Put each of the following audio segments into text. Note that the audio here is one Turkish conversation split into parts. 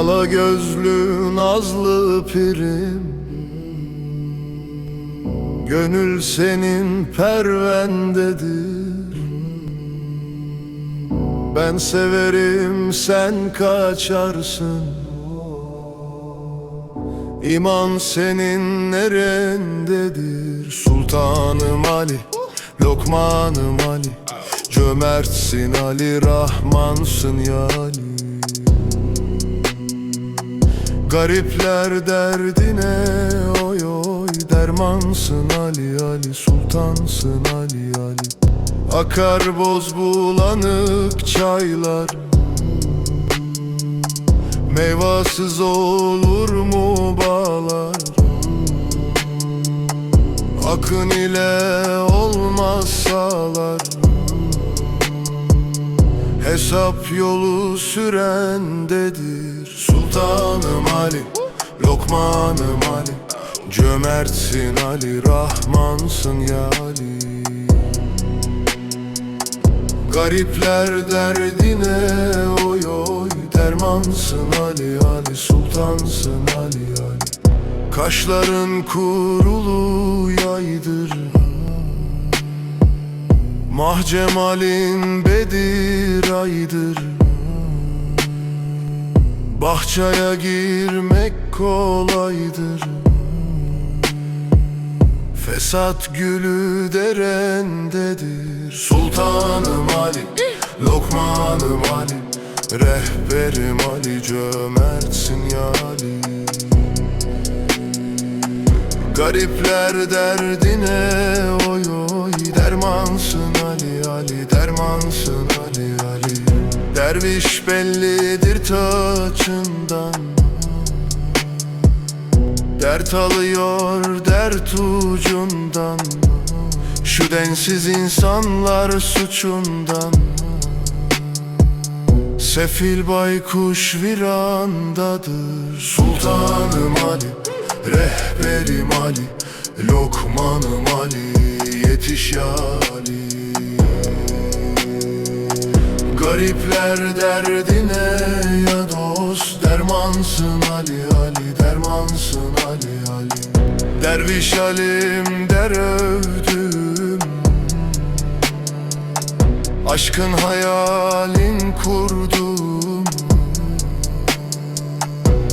Ala gözlü nazlı pirim, gönül senin pervendedir. Ben severim, sen kaçarsın. İman senin nerendedir? Sultanım Ali, Lokmanım Ali, cömertsin Ali, Rahmansın ya Ali. Garipler derdine oy oy, dermansın Ali Ali, sultansın Ali Ali. Akar boz bulanık çaylar, meyvasız olur mu bağlar? Akın ile olmaz sağlar, hesap yolu sürendedir. Sultanım Ali, Lokmanım Ali, cömertsin Ali, Rahmansın ya Ali. Garipler derdine oy oy, dermansın Ali Ali, sultansın Ali Ali. Kaşların kurulu yaydır, mahcemalin bedir aydır. Bahçaya girmek kolaydır, fesat gülü derendedir. Sultanım Ali, Lokmanım Ali, rehberim Ali, cömertsin ya Ali. Garipler derdine oy oy, dermansın Ali Ali, dermansın Ali Ali. Derviş bellidir taçından, dert alıyor dert ucundan. Şu densiz insanlar suçundan, sefil baykuş virandadır. Sultanım Ali, rehberim Ali, Lokmanım Ali, yetiş ya Ali. Garipler derdine ya dost, dermansın Ali Ali, dermansın Ali Ali. Derviş Alim der övdüm, aşkın hayalin kurdum.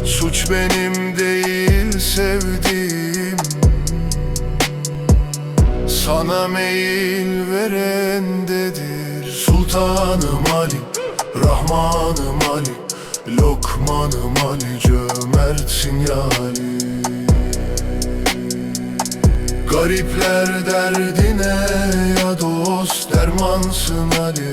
Suç benim değil sevdiğim, sana meyil verendedir. Sultanım Ali, Rahmanım Ali, Lokmanım Ali, cömertsin ya Ali. Garipler derdine ya dost, dermansın Ali